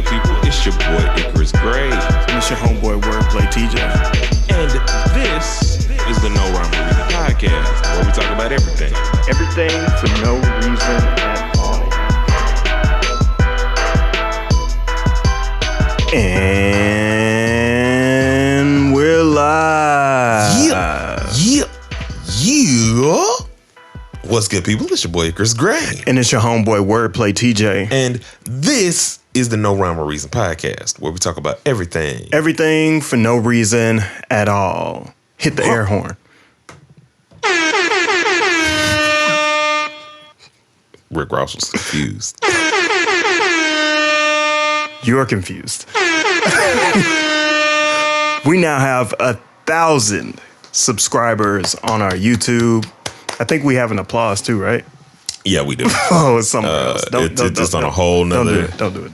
good people? It's your boy Icarus Gray. And it's your homeboy Wordplay TJ. And this is the No Rhyme or Reason podcast, where we talk about everything. Everything for no reason at all. And we're live. Yeah. What's good, people? It's your boy Icarus Gray. And it's your homeboy Wordplay TJ. And this is the No Rhyme or Reason podcast, where we talk about everything. Everything for no reason at all. Hit the air horn. Rick Ross was confused. You're confused. We now have 1,000 subscribers on our YouTube. I think we have an applause too, right? Yeah, we do. Oh, it's somewhere else. It's on a whole nother. Don't do it.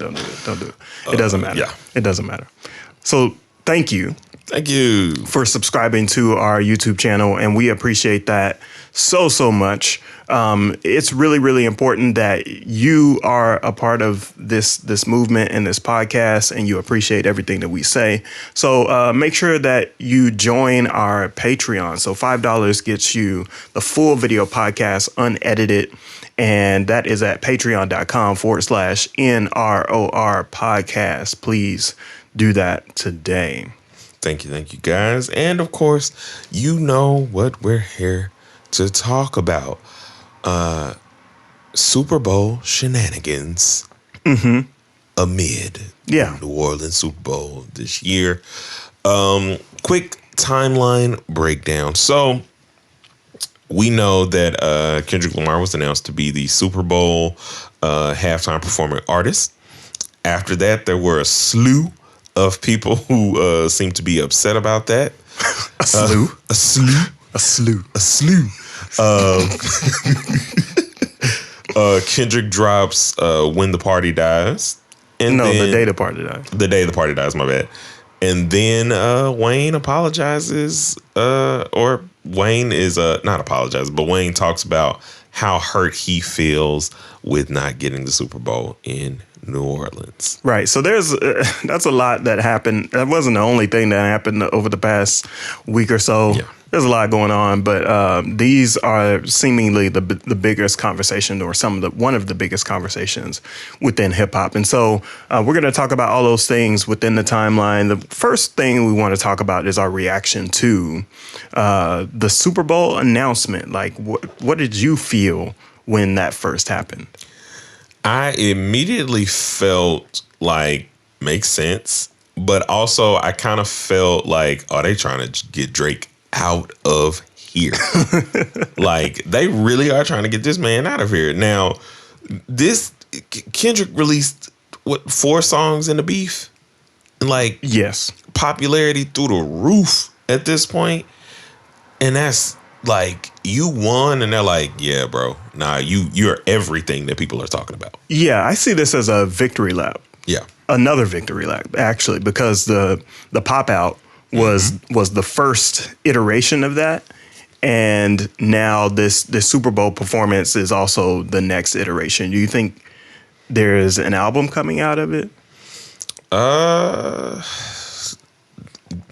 It doesn't matter. Yeah. It doesn't matter. So thank you. Thank you for subscribing to our YouTube channel, and we appreciate that so much. It's really important that you are a part of this movement and this podcast, and you appreciate everything that we say. So make sure that you join our Patreon. So $5 gets you the full video podcast unedited, and that is at patreon.com/NROR podcast. Please do that today. Thank you, guys. And of course, you know what we're here to talk about. Super Bowl shenanigans amid New Orleans Super Bowl this year. Quick timeline breakdown. So we know that Kendrick Lamar was announced to be the Super Bowl halftime performing artist. After that, there were a slew of people who seem to be upset about that. A slew. Kendrick drops When the Party Dies. And the day the party dies. The day the party dies, my bad. And then Wayne apologizes, or Wayne is not apologizing, but Wayne talks about how hurt he feels with not getting the Super Bowl in New Orleans. Right. So that's a lot that happened. That wasn't the only thing that happened over the past week or so. Yeah. There's a lot going on, but these are seemingly the biggest conversation, or one of the biggest conversations within hip hop. And so we're going to talk about all those things within the timeline. The first thing we want to talk about is our reaction to the Super Bowl announcement. Like, what did you feel when that first happened? I immediately felt like makes sense, but also I kind of felt like, oh, they trying to get Drake out of here. Like, they really are trying to get this man out of here. Now, Kendrick released 4 songs in the beef? Like, yes, popularity through the roof at this point. And that's like, you won, and they're like, yeah, bro, nah, you're everything that people are talking about. Yeah, I see this as a victory lap. Yeah. Another victory lap, actually, because the pop out was the first iteration of that. And now this Super Bowl performance is also the next iteration. Do you think there is an album coming out of it?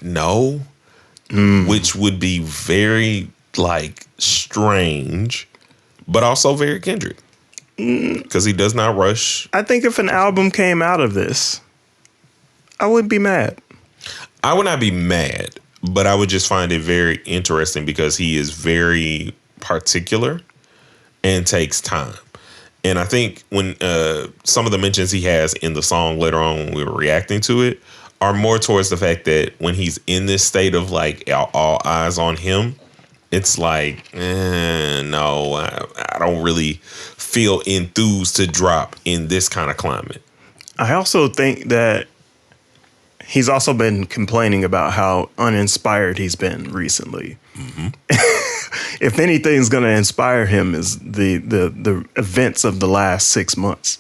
No. Which would be very, like, strange, but also very Kendrick. Because he does not rush. I think if an album came out of this, I wouldn't be mad. I would not be mad, but I would just find it very interesting because he is very particular and takes time. And I think when some of the mentions he has in the song later on when we were reacting to it are more towards the fact that when he's in this state of like all eyes on him, it's like, no, I don't really feel enthused to drop in this kind of climate. I also think that he's also been complaining about how uninspired he's been recently. If anything's going to inspire him is the events of the last 6 months.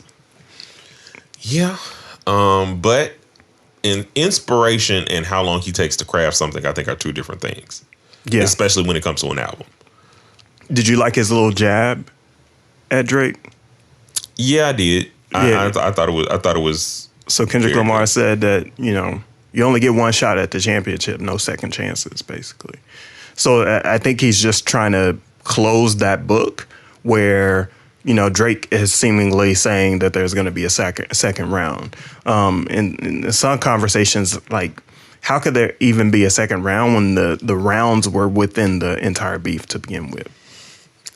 Yeah. But in inspiration and how long he takes to craft something, I think are two different things. Yeah. Especially when it comes to an album. Did you like his little jab at Drake? Yeah, I did. Yeah. I thought it was So Kendrick Lamar said that, you only get one shot at the championship, no second chances, basically. So I think he's just trying to close that book where, Drake is seemingly saying that there's going to be a second round. In some conversations, like, how could there even be a second round when the rounds were within the entire beef to begin with?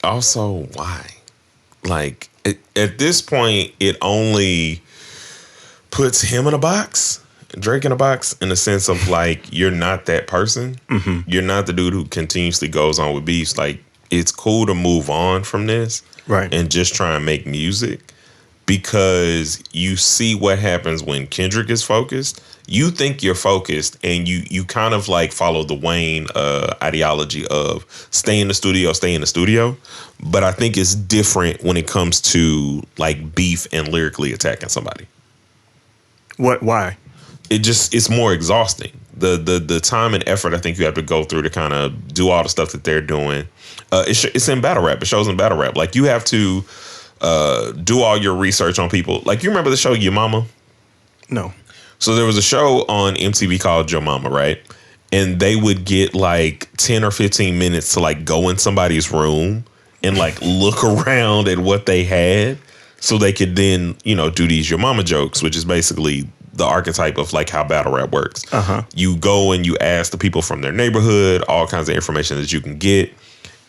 Also, why? Like, at this point, it only puts him in a box, Drake in a box, in the sense of, like, you're not that person. Mm-hmm. You're not the dude who continuously goes on with beefs. Like, it's cool to move on from this, right, and just try and make music, because you see what happens when Kendrick is focused. You think you're focused, and you kind of like follow the Wayne ideology of stay in the studio. But I think it's different when it comes to like beef and lyrically attacking somebody. What? Why? It's more exhausting. The time and effort I think you have to go through to kind of do all the stuff that they're doing. It's in battle rap. It shows in battle rap. Like, you have to do all your research on people. Like, you remember the show Your Mama? No. So there was a show on MTV called Your Mama, right? And they would get like 10 or 15 minutes to like go in somebody's room and like look around at what they had, so they could then, do these Your Mama jokes, which is basically the archetype of like how battle rap works. Uh-huh. You go and you ask the people from their neighborhood all kinds of information that you can get.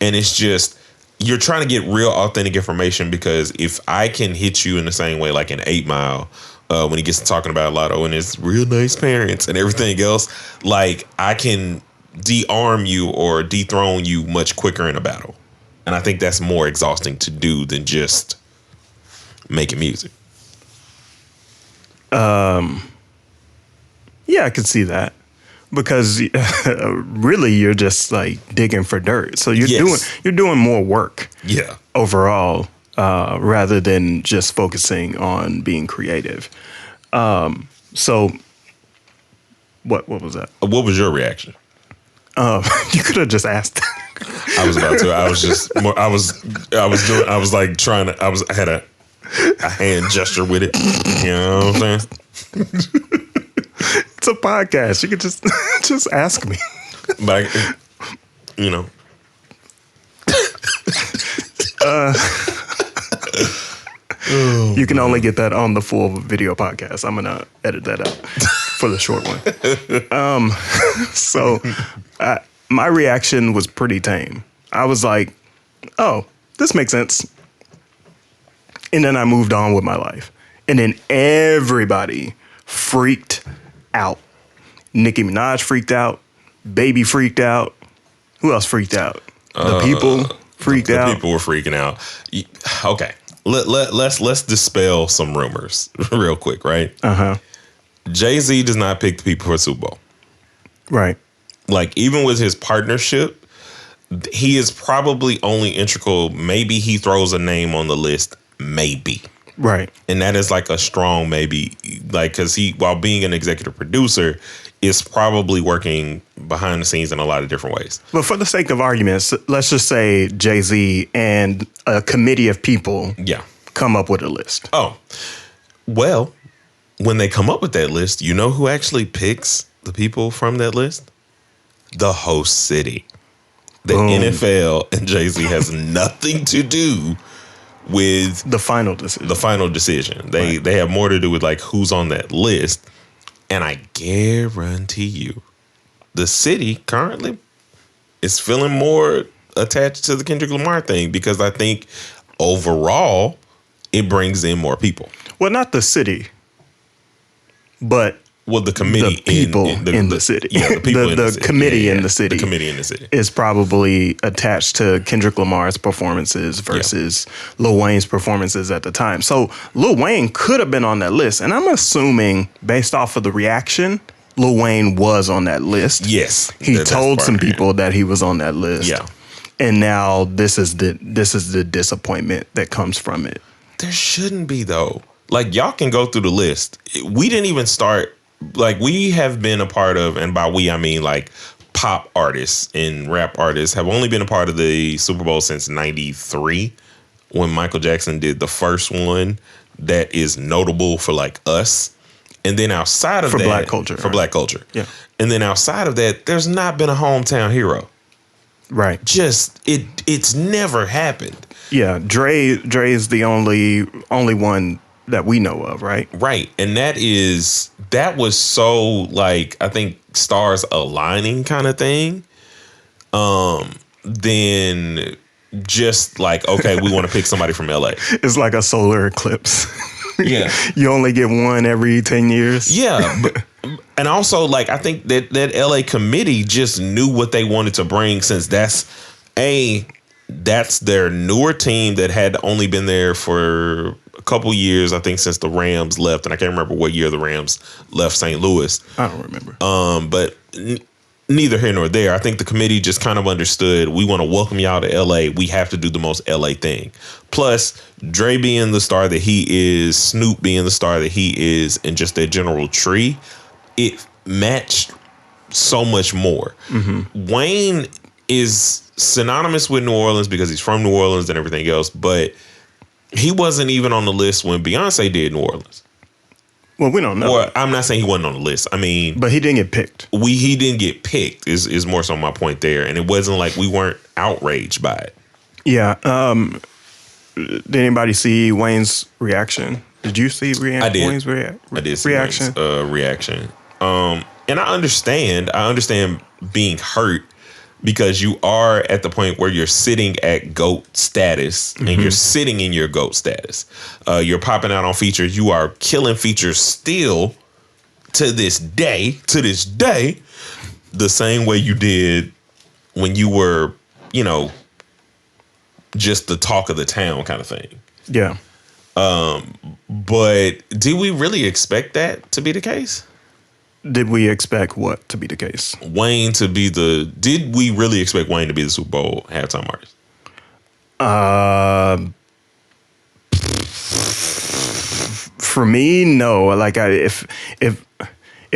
And it's just, you're trying to get real authentic information, because if I can hit you in the same way, like in 8 Mile, when he gets to talking about Lotto and his real nice parents and everything else, like, I can de-arm you or dethrone you much quicker in a battle. And I think that's more exhausting to do than just making music. Yeah, I could see that, because really you're just like digging for dirt. So you're doing more work. Yeah. Overall, rather than just focusing on being creative. So what was that? What was your reaction? You could have just asked. I was about to. I was just more, I was like trying to, I had a hand gesture with it. You know what I'm saying? It's a podcast. You could just ask me. But you can only get that on the full video podcast. I'm gonna edit that out for the short one. So my reaction was pretty tame. I was like, "Oh, this makes sense," and then I moved on with my life. And then everybody freaked out. Nicki Minaj freaked out. Baby freaked out. Who else freaked out? The people freaked out. The people were freaking out. Okay. Let's dispel some rumors real quick, right? Uh-huh. Jay-Z does not pick the people for Super Bowl. Right. Like, even with his partnership, he is probably only integral. Maybe he throws a name on the list. Maybe. Right. And that is like a strong maybe, like, because he, while being an executive producer, is probably working behind the scenes in a lot of different ways. But for the sake of arguments, let's just say Jay-Z and a committee of people come up with a list. Oh, well, when they come up with that list, you know who actually picks the people from that list? The host city. The NFL and Jay-Z has nothing to do with the final decision. They have more to do with like who's on that list. And I guarantee you, the city currently is feeling more attached to the Kendrick Lamar thing, because I think overall it brings in more people. Well, not the city, but the committee, the people in the city. Yeah, the people in the city. Committee in the city. The committee in the city is probably attached to Kendrick Lamar's performances versus Lil Wayne's performances at the time. So Lil Wayne could have been on that list, and I'm assuming, based off of the reaction, Lil Wayne was on that list. Yes, he told some people that he was on that list. Yeah, and now this is the disappointment that comes from it. There shouldn't be, though. Like, y'all can go through the list. We didn't even start. Like, we have been a part of, and by we, I mean like pop artists and rap artists have only been a part of the Super Bowl since '93, when Michael Jackson did the first one that is notable for like us. And then outside of For that, Black culture, for right. Black culture, Yeah. And then outside of that, there's not been a hometown hero. Right. Just it's never happened. Yeah. Dre is the only one that we know of, right? Right. And that was so, like, I think stars aligning kind of thing. Then just like, okay, we want to pick somebody from LA. It's like a solar eclipse. Yeah. You only get one every 10 years. Yeah. But, and also, like, I think that LA committee just knew what they wanted to bring, since that's their newer team that had only been there for a couple years, I think, since the Rams left. And I can't remember what year the Rams left St. Louis. I don't remember. But neither here nor there. I think the committee just kind of understood, we want to welcome y'all to LA. We have to do the most LA thing. Plus, Dre being the star that he is, Snoop being the star that he is, and just that general tree, it matched so much more. Mm-hmm. Wayne is synonymous with New Orleans because he's from New Orleans and everything else, but he wasn't even on the list when Beyonce did New Orleans. Well, we don't know. Or I'm not saying he wasn't on the list. I mean, but he didn't get picked. He didn't get picked is more so my point there. And it wasn't like we weren't outraged by it. Yeah. Did anybody see Wayne's reaction? Did you see I did. Wayne's I did see reaction? Wayne's reaction. And I understand being hurt, because you are at the point where you're sitting at GOAT status, and you're sitting in your GOAT status. You're popping out on features. You are killing features still to this day, the same way you did when you were, just the talk of the town kind of thing. Yeah. But did we really expect that to be the case? Did we expect what to be the case? Did we really expect Wayne to be the Super Bowl halftime artist? For me, no. Like, if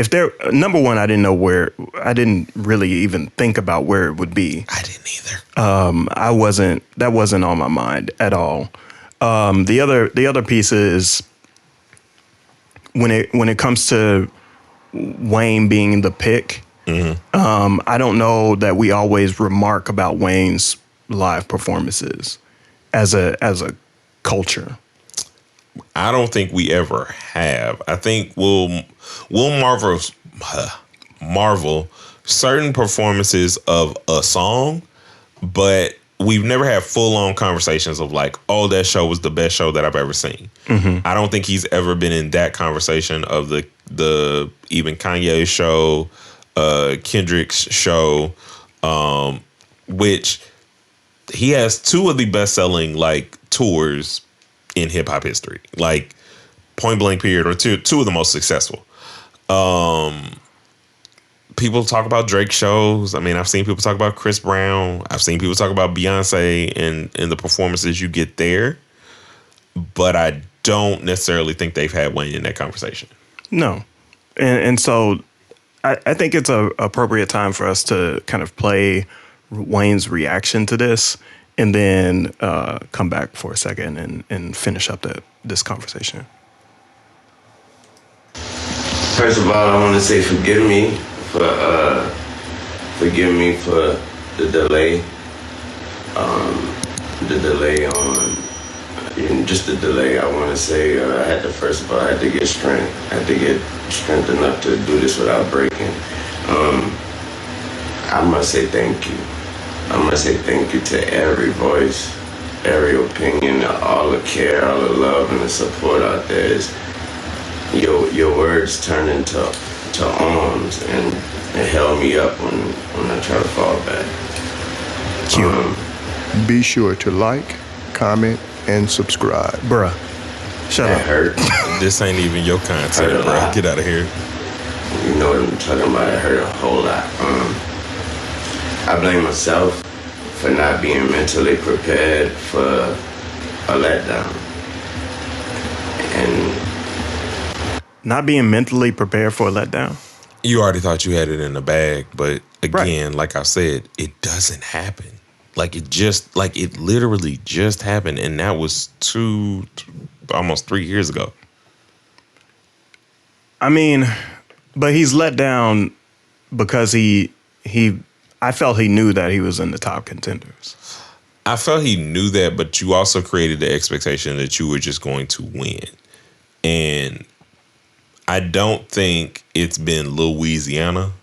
there, number one, I didn't really even think about where it would be. I didn't either. That wasn't on my mind at all. The other piece is when it comes to Wayne being the pick, I don't know that we always remark about Wayne's live performances as a culture. I don't think we ever have. I think we'll marvel certain performances of a song, but we've never had full-on conversations of like, oh, that show was the best show that I've ever seen. I don't think he's ever been in that conversation of the even Kanye show, Kendrick's show, which he has two of the best-selling like tours in hip-hop history, like point blank period, or two of the most successful. People talk about Drake shows. I mean, I've seen people talk about Chris Brown. I've seen people talk about Beyonce and the performances you get there. But I don't necessarily think they've had Wayne in that conversation. No. And so I think it's a appropriate time for us to kind of play Wayne's reaction to this, and then come back for a second and finish up this conversation. First of all, I want to say forgive me for the delay. I want to say I had to get strength. I had to get strength enough to do this without breaking. I must say thank you. I must say thank you to every voice, every opinion, all the care, all the love and the support out there. Your words turned into arms, and it held me up when I try to fall back. Be sure to like, comment, and subscribe. Bruh, shut up. It hurt. This ain't even your content, bro. Get out of here. You know what I'm talking about. It hurt a whole lot. I blame myself for not being mentally prepared for a letdown. And Not being mentally prepared for a letdown? You already thought you had it in the bag, but again, like I said, it doesn't happen. Like it literally just happened, and that was almost 3 years ago. I mean, but he's let down because I felt he knew that he was in the top contenders. I felt he knew that, but you also created the expectation that you were just going to win. And I don't think it's been Louisiana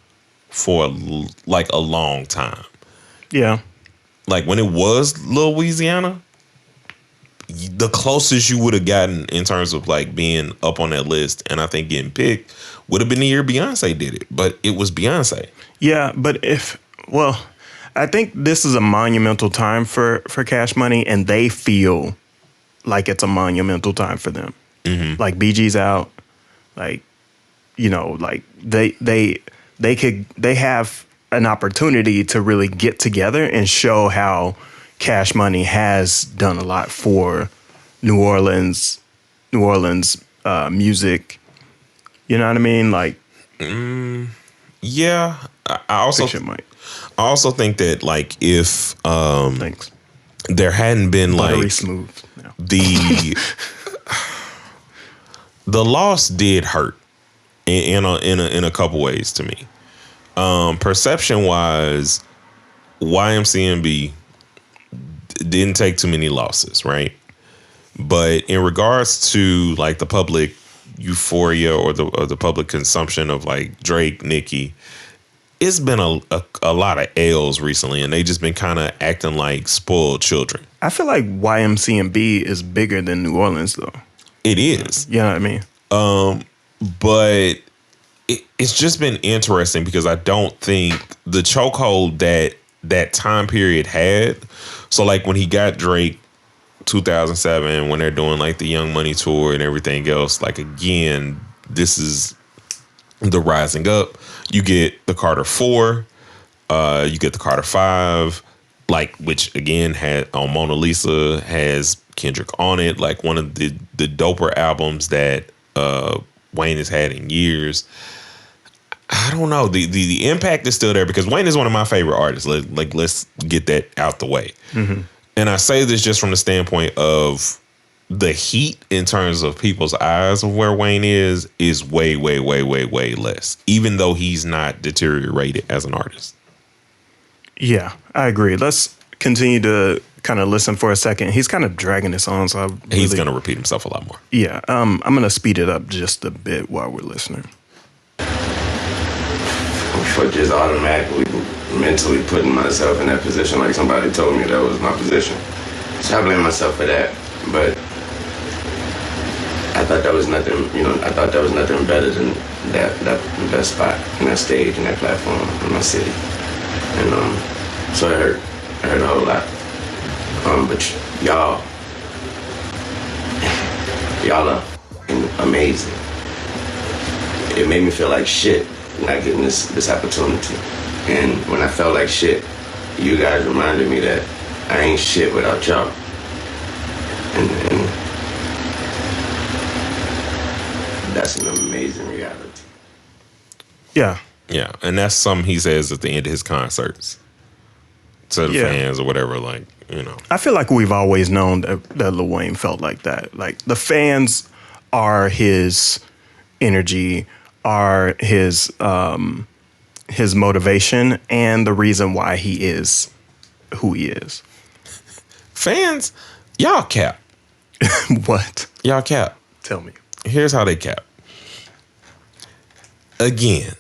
for like a long time. Yeah. Like when it was Louisiana, the closest you would have gotten in terms of like being up on that list and I think getting picked would have been the year Beyonce did it. But it was Beyonce. Yeah, but I think this is a monumental time for Cash Money, and they feel like it's a monumental time for them. Mm-hmm. Like BG's out, like, you know, like they have an opportunity to really get together and show how Cash Money has done a lot for New Orleans music. You know what I mean? Like, yeah. I also think that like if thanks. There hadn't been Buttery like smooth. Yeah. the loss did hurt in a couple ways to me. Perception wise, YMCMB didn't take too many losses, right? But in regards to like the public euphoria or the public consumption of like Drake, Nicki, it's been a lot of L's recently, and they just been kind of acting like spoiled children. I feel like YMCMB is bigger than New Orleans, though. It is. You know what I mean? But it's just been interesting because I don't think the chokehold that time period had. So like when he got Drake 2007, when they're doing like the Young Money tour and everything else, like again, this is the rising up. You get the Carter 4, you get the Carter 5, like which again had on Mona Lisa has Kendrick on it, like one of the doper albums that Wayne has had in years. I don't know. The impact is still there because Wayne is one of my favorite artists. Let's get that out the way. Mm-hmm. And I say this just from the standpoint of the heat in terms of people's eyes of where Wayne is way, way, way, way, way less, even though he's not deteriorated as an artist. Yeah, I agree. Let's continue to kind of listen for a second. He's kind of dragging this on, so he's going to repeat himself a lot more. Yeah, I'm going to speed it up just a bit while we're listening. For just automatically mentally putting myself in that position, like somebody told me that was my position. So I blame myself for that, but I thought that was nothing, I thought that was nothing better than that spot and that stage and that platform in my city. And so it hurt a whole lot. But y'all are amazing. It made me feel like shit not getting this opportunity. And when I felt like shit, you guys reminded me that I ain't shit without y'all. And that's an amazing reality. Yeah. Yeah, and that's something he says at the end of his concerts to the fans or whatever, like, I feel like we've always known that Lil Wayne felt like that. Like, the fans are his energy, are his motivation, and the reason why he is who he is. Fans, y'all cap. What? Y'all cap. Tell me. Here's how they cap. Again,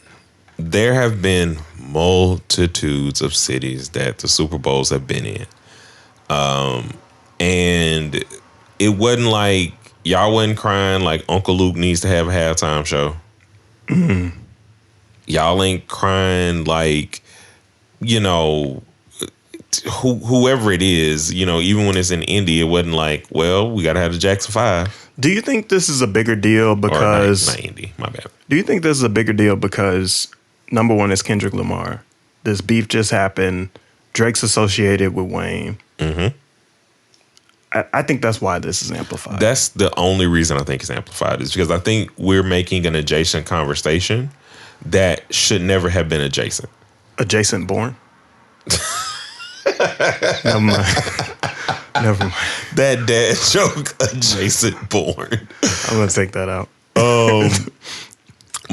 there have been multitudes of cities that the Super Bowls have been in. And it wasn't like y'all wasn't crying like Uncle Luke needs to have a halftime show. Mm-hmm. Y'all ain't crying like, whoever it is, even when it's in Indy, it wasn't like, well, we got to have the Jackson 5. Do you think this is a bigger deal because... Not Indy, my bad. Do you think this is a bigger deal because, number one, it's Kendrick Lamar. This beef just happened. Drake's associated with Wayne. Mm-hmm. I think that's why this is amplified. That's the only reason I think it's amplified is because I think we're making an adjacent conversation that should never have been adjacent. Adjacent born? Never mind. That dad joke, adjacent born. I'm going to take that out.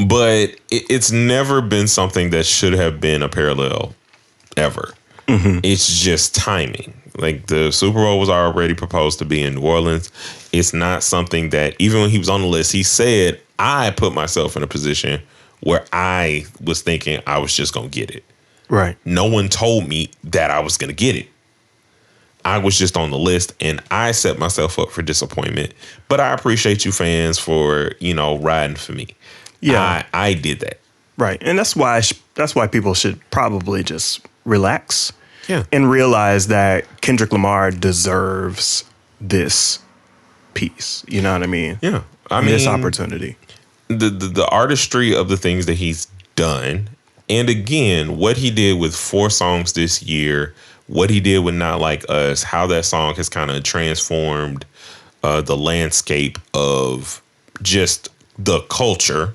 But it's never been something that should have been a parallel ever. It's just timing. Like the Super Bowl was already proposed to be in New Orleans. It's not something that, even when he was on the list, he said, I put myself in a position where I was thinking I was just going to get it. Right. No one told me that I was going to get it. I was just on the list and I set myself up for disappointment. But I appreciate you fans for, riding for me. Yeah. I did that. Right. And that's why people should probably just relax. Yeah. And realize that Kendrick Lamar deserves this piece. You know what I mean? Yeah. This opportunity. The artistry of the things that he's done. And again, what he did with 4 songs this year, what he did with Not Like Us, how that song has kind of transformed the landscape of just the culture.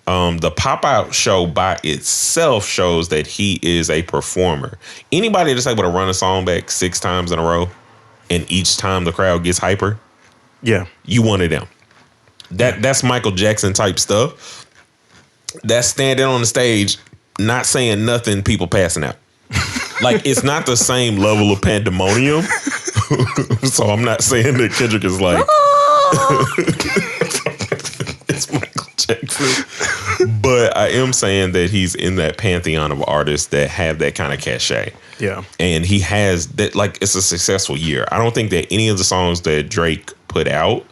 The Pop-Out show by itself shows that he is a performer. Anybody that's able to run a song back 6 times in a row and each time the crowd gets hyper, yeah, you one of them. That's Michael Jackson type stuff. That's standing on the stage, not saying nothing, people passing out. Like, it's not the same level of pandemonium. So I'm not saying that Kendrick is like... it's Michael Jackson. But I am saying that he's in that pantheon of artists that have that kind of cachet. Yeah. And he has that, like, it's a successful year. I don't think that any of the songs that Drake put out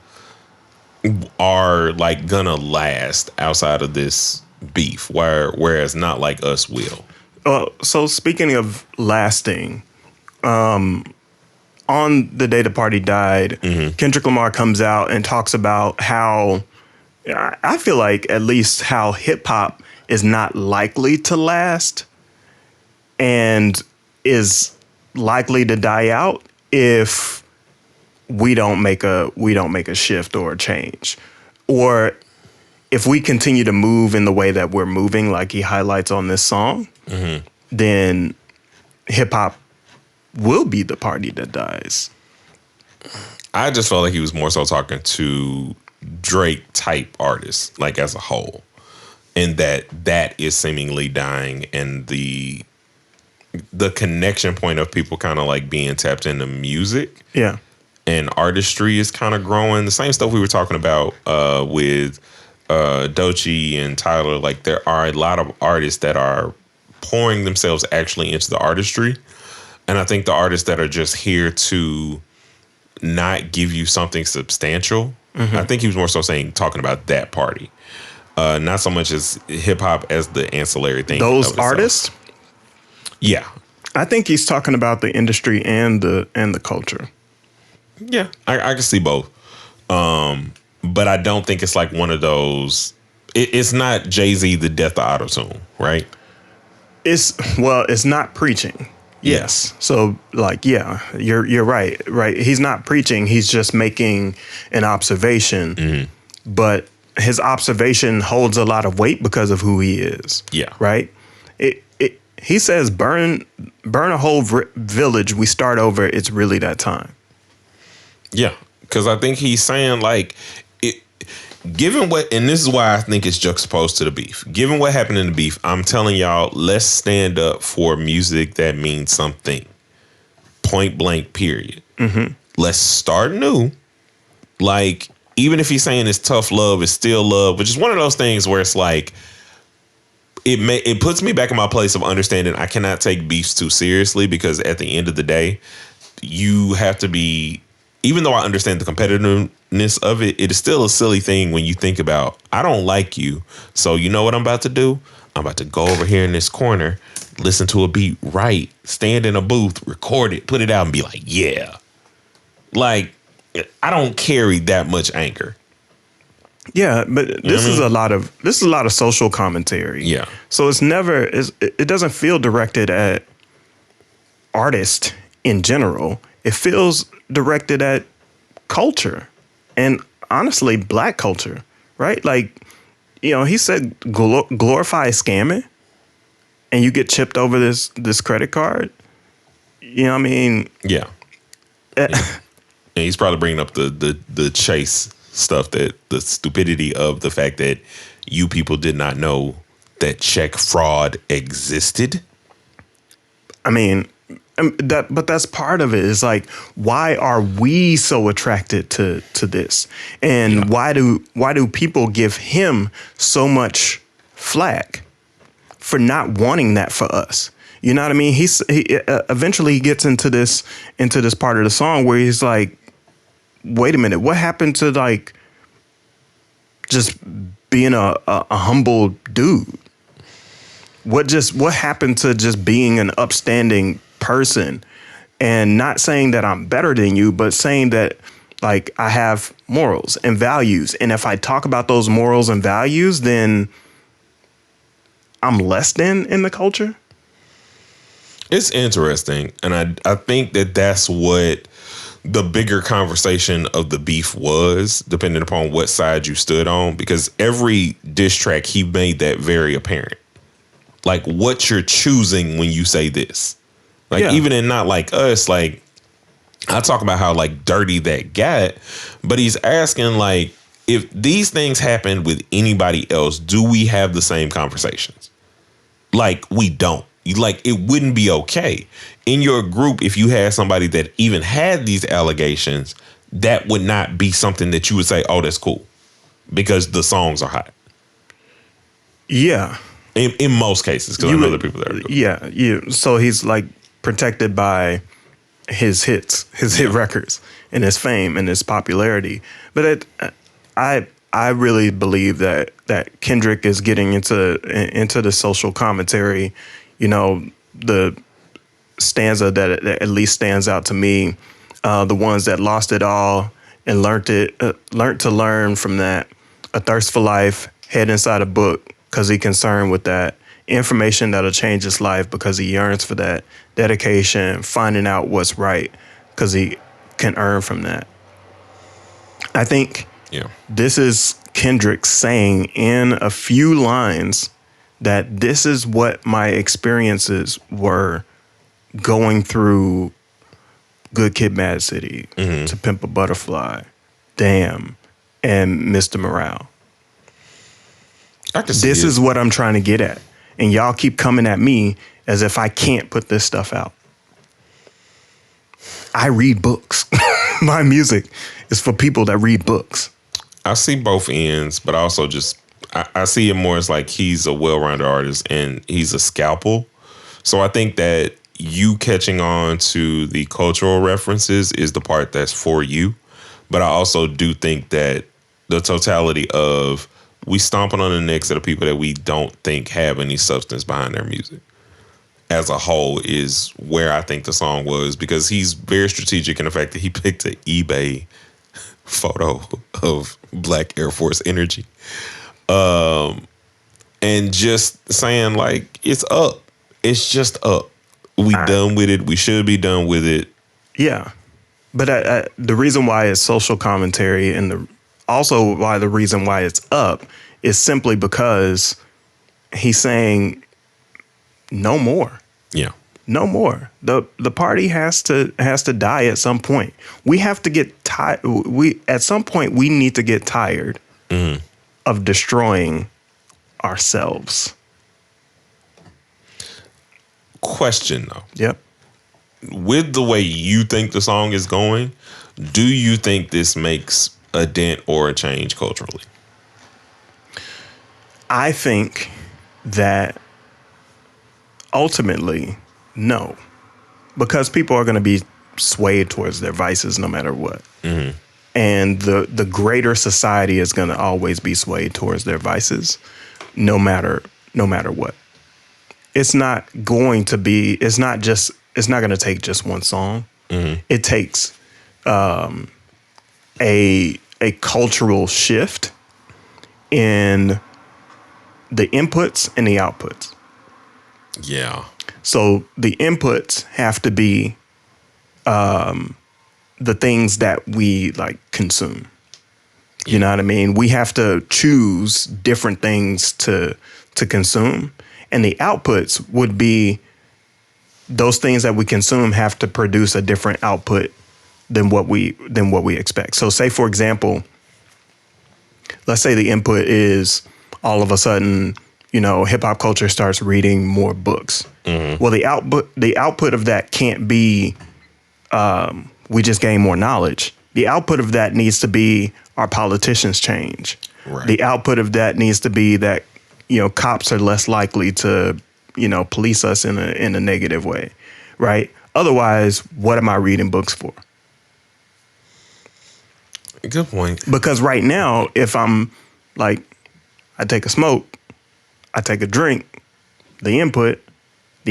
are like gonna last outside of this beef, whereas Not Like Us will. So speaking of lasting, on the day the party died, Kendrick Lamar comes out and talks about how, I feel like at least how hip hop is not likely to last and is likely to die out if we don't make a shift or a change, or if we continue to move in the way that we're moving, like he highlights on this song, then hip hop will be the party that dies. I just felt like he was more so talking to Drake type artists, like as a whole, and that is seemingly dying, and the connection point of people kind of like being tapped into music. Yeah. And artistry is kind of growing. The same stuff we were talking about with Doechii and Tyler. Like, there are a lot of artists that are pouring themselves actually into the artistry. And I think the artists that are just here to not give you something substantial, I think he was more so talking about that party. Not so much as hip hop as the ancillary thing. Those artists? Yeah. I think he's talking about the industry and the culture. Yeah, I can see both. But I don't think it's like one of those. It's not Jay-Z, the death of auto-tune, right? It's not preaching. Yes. So like, yeah, you're right. Right. He's not preaching. He's just making an observation. But his observation holds a lot of weight because of who he is. Yeah. Right. He says, burn a whole village. We start over. It's really that time. Yeah, because I think he's saying, like, given what, and this is why I think it's juxtaposed to the beef. Given what happened in the beef, I'm telling y'all, let's stand up for music that means something. Point blank, period. Let's start new. Like, even if he's saying it's tough love, it's still love, which is one of those things where it's like, it puts me back in my place of understanding I cannot take beefs too seriously, because at the end of the day, you have to be, even though I understand the competitiveness of it, it is still a silly thing when you think about, I don't like you, so you know what I'm about to do? I'm about to go over here in this corner, listen to a beat, right, stand in a booth, record it, put it out, and be like, yeah. Like, I don't carry that much anger. Yeah, but this is a lot of social commentary. Yeah. So it doesn't feel directed at artists in general. It feels directed at culture, and honestly, Black culture, right? Like, he said glorify scamming, and you get chipped over this credit card. You know what I mean? Yeah. And he's probably bringing up the Chase stuff, that the stupidity of the fact that you people did not know that check fraud existed. I mean, but that's part of it. Is like, why are we so attracted to this, and why do people give him so much flack for not wanting that for us? You know what I mean? He eventually he gets into this part of the song where he's like, wait a minute, what happened to like just being a humble dude? What happened to just being an upstanding person? And not saying that I'm better than you, but saying that like I have morals and values. And if I talk about those morals and values, then I'm less than in the culture. It's interesting. And I think that that's what the bigger conversation of the beef was, depending upon what side you stood on, because every diss track, he made that very apparent. Like what you're choosing when you say this. Like even in Not Like Us, like I talk about how like dirty that got, but he's asking like, if these things happened with anybody else, do we have the same conversations? Like we don't. Like it wouldn't be okay in your group if you had somebody that even had these allegations. That would not be something that you would say, oh, that's cool, because the songs are hot. Yeah. In most cases, because I know the people that are good. Yeah. So he's like protected by his hits, his hit records, and his fame and his popularity. But I really believe that Kendrick is getting into the social commentary. You know, the stanza that at least stands out to me, the ones that lost it all and learned to learn from that. A thirst for life, head inside a book, because he concerned with that. Information that'll change his life because he yearns for that. Dedication, finding out what's right because he can earn from that. I think this is Kendrick saying in a few lines that this is what my experiences were going through Good Kid, Mad City, To Pimp a Butterfly, Damn, and Mr. Morale. This is what I'm trying to get at. And y'all keep coming at me as if I can't put this stuff out. I read books. My music is for people that read books. I see both ends, but also just, I see it more as like he's a well-rounded artist and he's a scalpel. So I think that you catching on to the cultural references is the part that's for you. But I also do think that the totality of we stomping on the necks of the people that we don't think have any substance behind their music as a whole is where I think the song was, because he's very strategic in the fact that he picked an eBay photo of Black Air Force Energy. And just saying like, it's up. It's just up. We done with it. We should be done with it. Yeah. But the reason why it's social commentary and the reason why it's up is simply because he's saying no more. Yeah. No more. The party has to die at some point. We have to get tired. At some point we need to get tired of destroying ourselves. Question though. Yep. With the way you think the song is going, do you think this makes a dent or a change culturally? I think that ultimately, no, because people are going to be swayed towards their vices no matter what. Mm-hmm. And the greater society is going to always be swayed towards their vices no matter what. It's not going to take just one song. Mm-hmm. It takes a cultural shift in the inputs and the outputs. Yeah. So the inputs have to be the things that we like consume. You know what I mean? We have to choose different things to consume. And the outputs would be those things that we consume have to produce a different output than what we expect. So say, for example, let's say the input is all of a sudden, hip hop culture starts reading more books. Well, the output of that can't be we just gain more knowledge. The output of that needs to be our politicians change. Right. The output of that needs to be that cops are less likely to police us in a negative way, right? Otherwise, what am I reading books for? Good point. Because right now, if I'm like, I take a smoke, I take a drink, the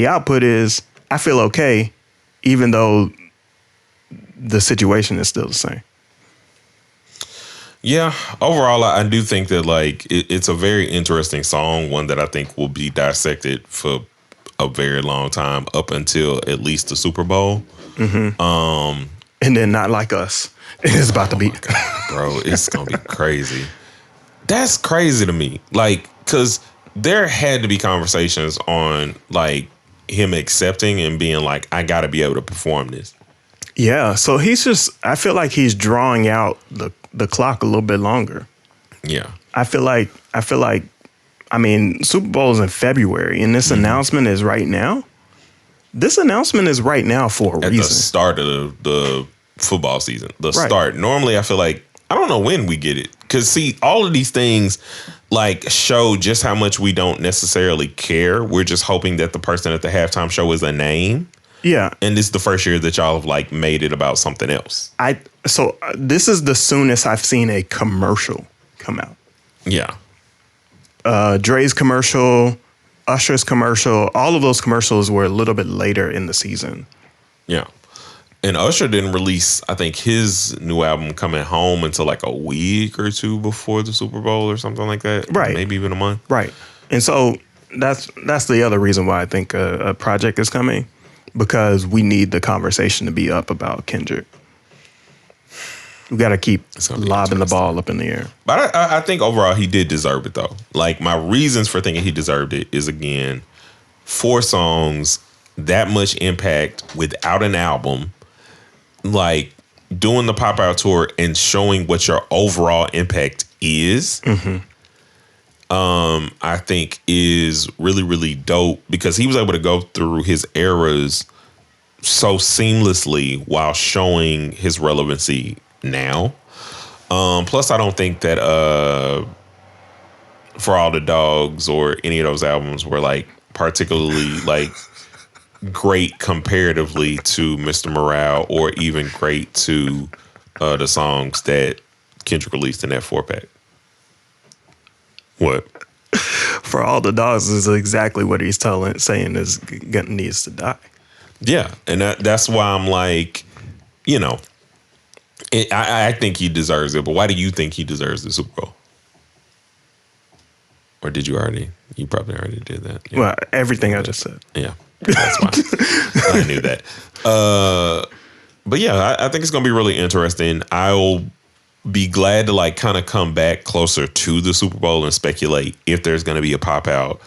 output is I feel okay, even though the situation is still the same. Yeah, overall, I do think that like it's a very interesting song, one that I think will be dissected for a very long time, up until at least the Super Bowl. And then Not Like Us. It's about to be. God, bro, it's going to be crazy. That's crazy to me. Like, because there had to be conversations on like him accepting and being like, I got to be able to perform this. Yeah. So I feel like he's drawing out the clock a little bit longer. Yeah. I feel like, Super Bowl is in February and this announcement is right now. This announcement is right now for a reason. At the start of the football season. The Right. start. Normally, I feel like, I don't know when we get it. Because, see, all of these things, like, show just how much we don't necessarily care. We're just hoping that the person at the halftime show is a name. Yeah. And this is the first year that y'all have, like, made it about something else. This is the soonest I've seen a commercial come out. Yeah. Dre's commercial, Usher's commercial, all of those commercials were a little bit later in the season. Yeah. And Usher didn't release, I think, his new album Coming Home until like a week or two before the Super Bowl or something like that. Right. Maybe even a month. Right. And so that's the other reason why I think a project is coming, because we need the conversation to be up about Kendrick. We got to keep lobbing the ball up in the air. But I think overall he did deserve it, though. Like, my reasons for thinking he deserved it is, again, 4 songs, that much impact without an album, like doing the Pop Out tour and showing what your overall impact is. I think is really, really dope, because he was able to go through his eras so seamlessly while showing his relevancy now. Plus, I don't think that For All the Dogs or any of those albums were like particularly like great comparatively to Mr. Morale, or even great to the songs that Kendrick released in that 4-pack. What? For All the Dogs is exactly what he's saying is needs to die. Yeah, and that's why I'm like, I think he deserves it. But why do you think he deserves the Super Bowl? Or did you already? You probably already did that. Yeah. Well, everything I just said. Yeah, that's fine. I knew that. But yeah, I think it's going to be really interesting. I'll be glad to like kind of come back closer to the Super Bowl and speculate if there's going to be a pop out.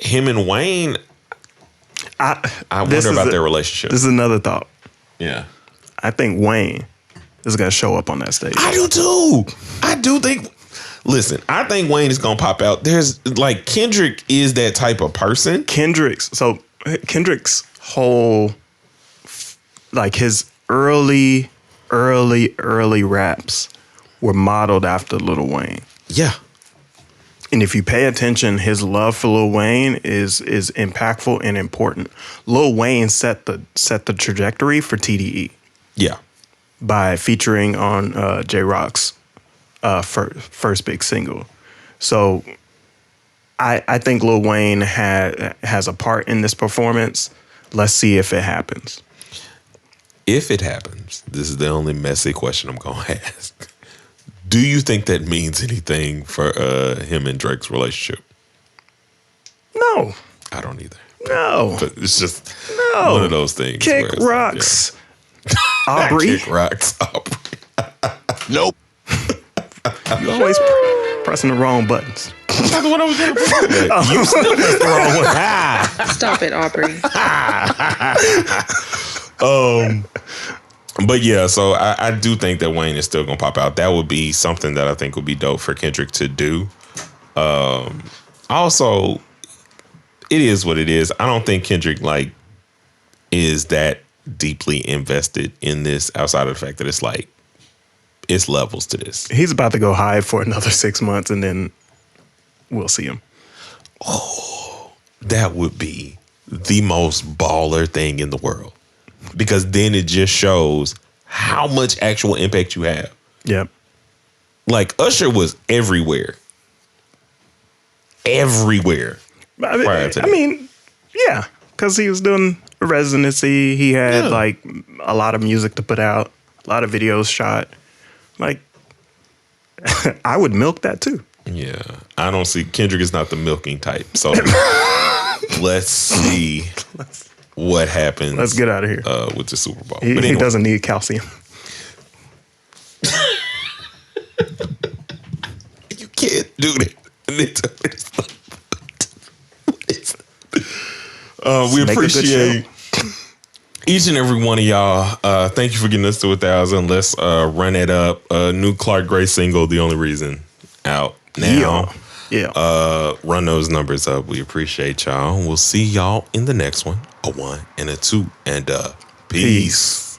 Him and Wayne, I wonder about their relationship. This is another thought. Yeah. I think Wayne is going to show up on that stage. I do too. I do think. Listen, I think Wayne is going to pop out. There's like Kendrick is that type of person. Kendrick's whole, like his early raps were modeled after Lil Wayne. Yeah. And if you pay attention, his love for Lil Wayne is impactful and important. Lil Wayne set the trajectory for TDE. Yeah. By featuring on J-Rock's first big single. So I think Lil Wayne has a part in this performance. Let's see if it happens. If it happens, this is the only messy question I'm going to ask. Do you think that means anything for him and Drake's relationship? No. I don't either. No. But it's just one of those things. Kick rocks. Like, Aubrey. Kick rocks. Aubrey. Nope. You always pressing the wrong buttons. That's what I was doing. You still pressed the wrong one. Stop it, Aubrey. But yeah, so I do think that Wayne is still gonna pop out. That would be something that I think would be dope for Kendrick to do. Also, it is what it is. I don't think Kendrick like is that deeply invested in this outside of the fact that it's like it's levels to this. He's about to go high for another 6 months, and then we'll see him. That would be the most baller thing in the world, because then it just shows how much actual impact you have. Yep. Like Usher was everywhere. Everywhere. Prior to I that. mean, yeah, because he was doing a residency. He had Yeah. like a lot of music to put out, a lot of videos shot. Like, I would milk that too. Yeah, I don't see Kendrick is not the milking type. So let's see what happens. Let's get out of here. With the Super Bowl. He, But he anyway, doesn't need calcium. you can't do that. We Make a good appreciate each and every one of y'all. Thank you for getting us to 1,000. Let's run it up. New Clark Gray single, The Only Reason, out now. Yeah. Run those numbers up. We appreciate y'all. We'll see y'all in the next one. A 1 and a 2 and peace.